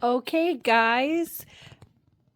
Okay, guys,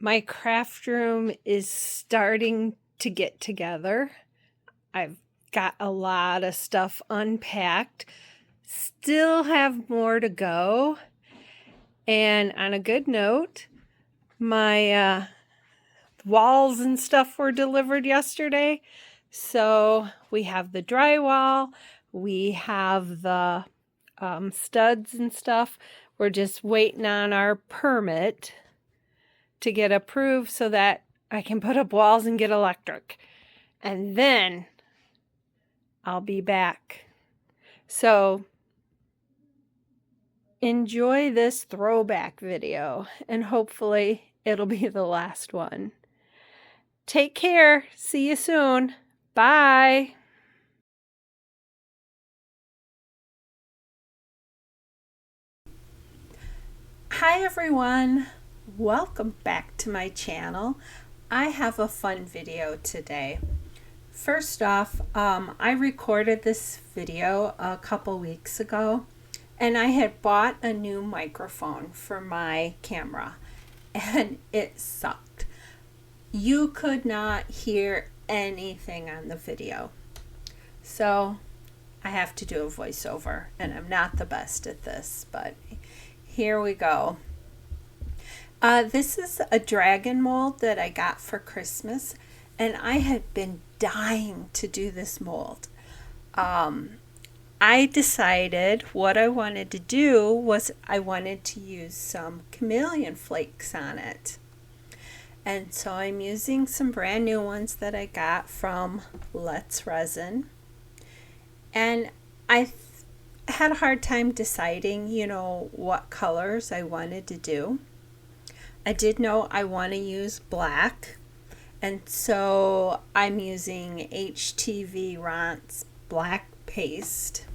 my craft room is starting to get together. I've got a lot of stuff unpacked, still have more to go. And on a good note, my walls and stuff were delivered yesterday. So we have the drywall, we have the studs and stuff. We're just waiting on our permit to get approved so that I can put up walls and get electric. And then I'll be back. So enjoy this throwback video, and hopefully it'll be the last one. Take care. See you soon. Bye. Hi everyone. Welcome back to my channel. I have a fun video today. First off, I recorded this video a couple weeks ago, and I had bought a new microphone for my camera, and it sucked. You could not hear anything on the video. So I have to do a voiceover, and I'm not the best at this, but here we go. This is a dragon mold that I got for Christmas, and I had been dying to do this mold. I decided what I wanted to do was I wanted to use some chameleon flakes on it. And so I'm using some brand new ones that I got from Resin. And I had a hard time deciding, what colors I wanted to do. I did know I want to use black, and so I'm using HTV Ron's black paste.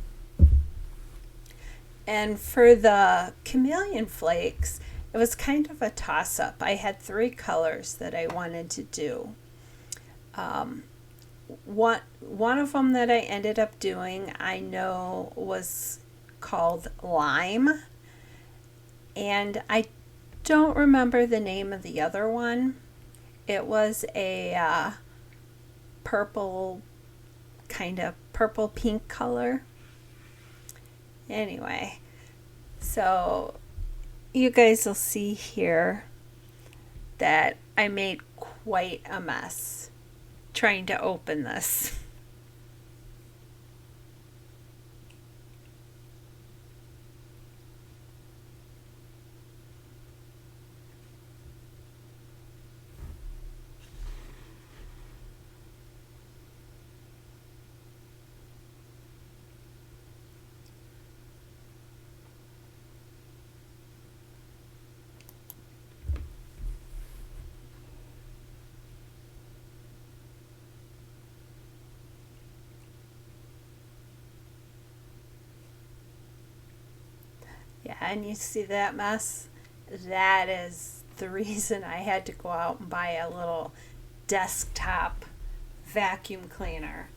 And for the chameleon flakes, it was kind of a toss-up. I had 3 colors that I wanted to do. One of them that I ended up doing, I know, was called Lime, and I don't remember the name of the other one. It was a purple, kind of purple pink color. Anyway, so you guys will see here that I made quite a mess trying to open this. Yeah, and you see that mess? That is the reason I had to go out and buy a little desktop vacuum cleaner.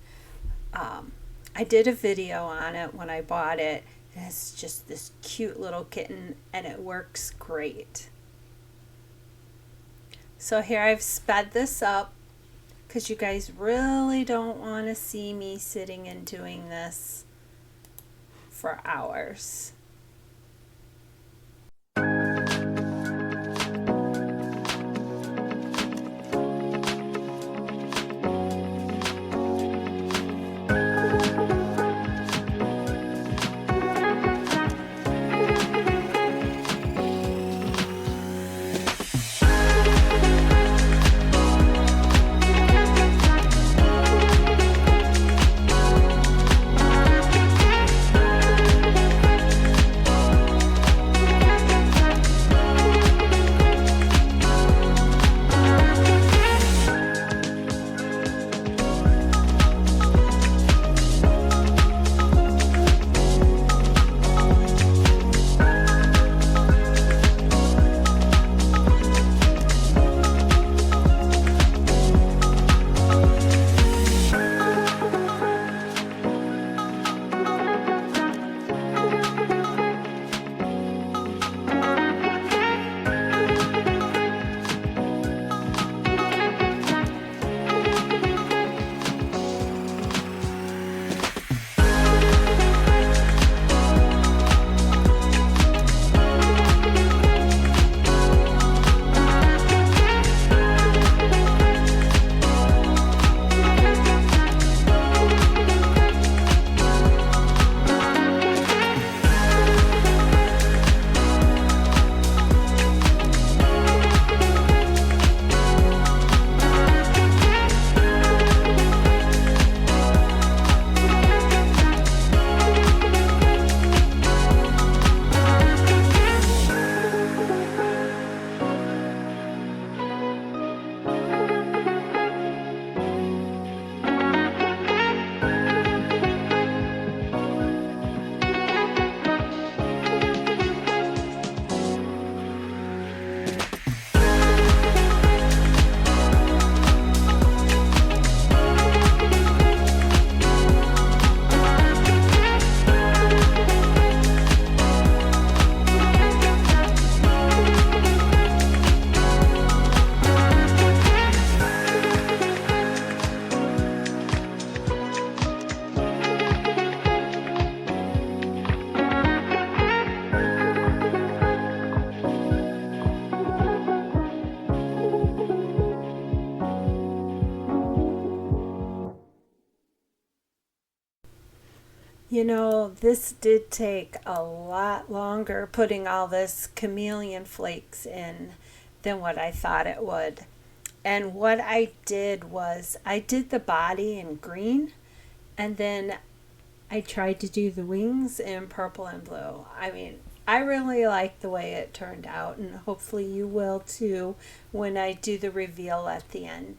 I did a video on it when I bought it. It's just this cute little kitten, and it works great. So here I've sped this up because you guys really don't want to see me sitting and doing this for hours. You know, this did take a lot longer putting all this chameleon flakes in than what I thought it would. And what I did was I did the body in green, and then I tried to do the wings in purple and blue. I mean, I really like the way it turned out, and hopefully you will too when I do the reveal at the end.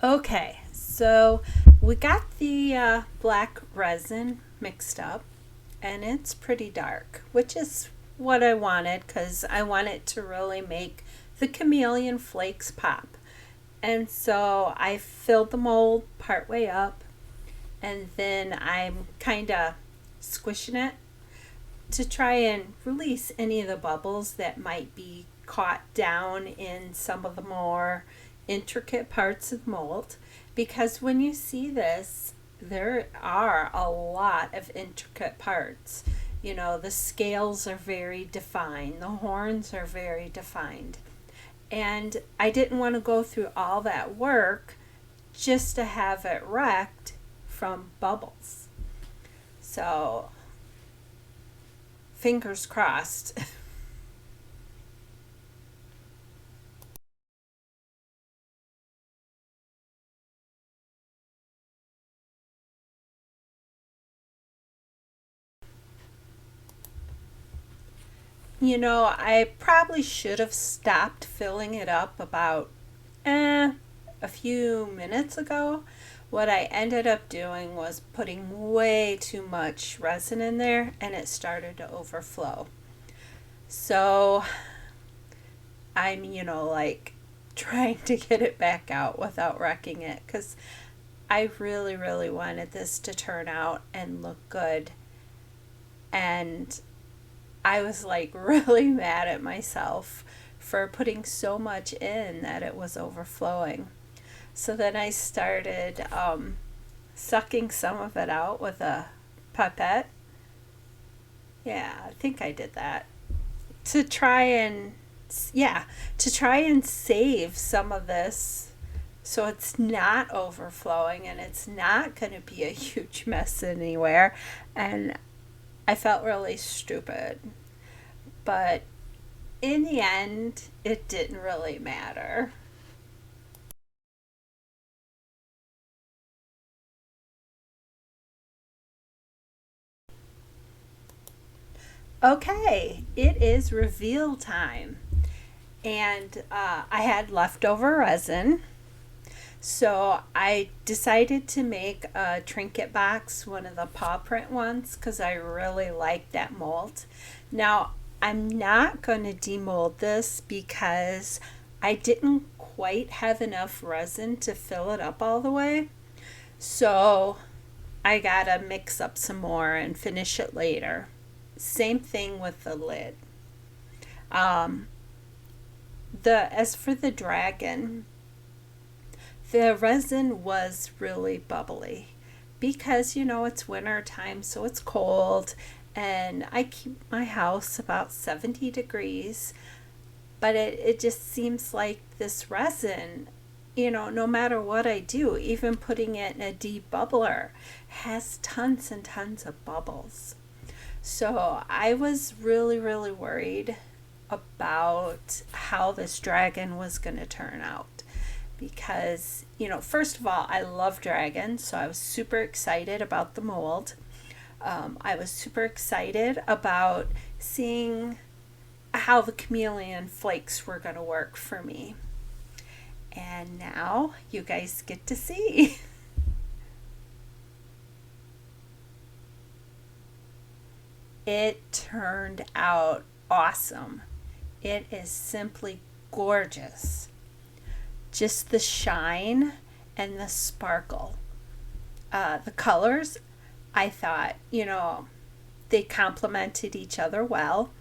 Okay, so we got the black resin mixed up, and it's pretty dark, which is what I wanted because I want it to really make the chameleon flakes pop. And so I filled the mold partway up, and then I'm kind of squishing it to try and release any of the bubbles that might be caught down in some of the more intricate parts of the mold. Because when you see this, there are a lot of intricate parts. You know, the scales are very defined, the horns are very defined. And I didn't want to go through all that work just to have it wrecked from bubbles. So, fingers crossed. You know, I probably should have stopped filling it up about a few minutes ago. What I ended up doing was putting way too much resin in there and it started to overflow. So I'm, like trying to get it back out without wrecking it because I really, really wanted this to turn out and look good. And I was like really mad at myself for putting so much in that it was overflowing. So then I started sucking some of it out with a pipette, Yeah, I think I did that to try and, yeah, to try and save some of this so it's not overflowing and it's not going to be a huge mess anywhere. And I felt really stupid. But in the end, it didn't really matter. Okay, it is reveal time. And I had leftover resin. So I decided to make a trinket box, one of the paw print ones, because I really like that mold. Now, I'm not going to demold this because I didn't quite have enough resin to fill it up all the way. So I gotta mix up some more and finish it later. Same thing with the lid. Um, the as for the dragon, the resin was really bubbly because it's winter time, so it's cold, and I keep my house about 70 degrees. But it just seems like this resin, no matter what I do, even putting it in a debubbler, has tons and tons of bubbles. So I was really, really worried about how this dragon was going to turn out because, first of all, I love dragons, so I was super excited about the mold. I was super excited about seeing how the chameleon flakes were going to work for me. And now you guys get to see. It turned out awesome. It is simply gorgeous. Just the shine and the sparkle. The colors, I thought, they complemented each other well.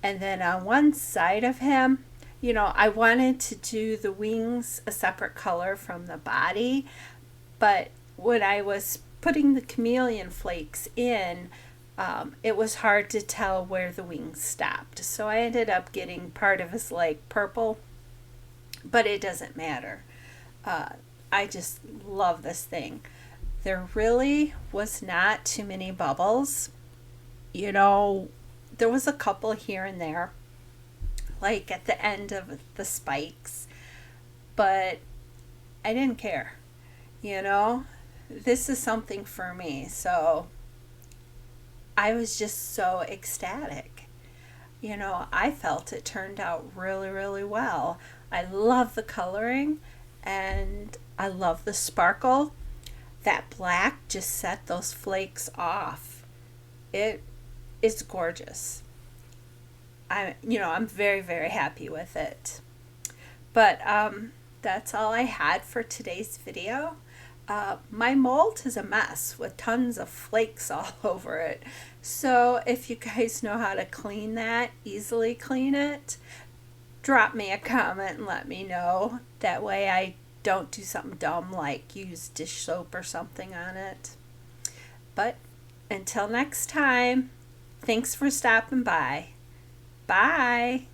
And then on one side of him, I wanted to do the wings a separate color from the body, but when I was putting the chameleon flakes in, it was hard to tell where the wings stopped. So I ended up getting part of his leg purple, but it doesn't matter. Uh, I just love this thing. There really was not too many bubbles. You know, there was a couple here and there, like at the end of the spikes, but I didn't care. You know, this is something for me. So I was just so ecstatic. I felt it turned out really, really well. I love the coloring and I love the sparkle. That black just set those flakes off. It is gorgeous. I'm very, very happy with it. But that's all I had for today's video. My mold is a mess with tons of flakes all over it. So if you guys know how to clean that, easily clean it, drop me a comment and let me know. That way I don't do something dumb like use dish soap or something on it. But until next time, thanks for stopping by. Bye.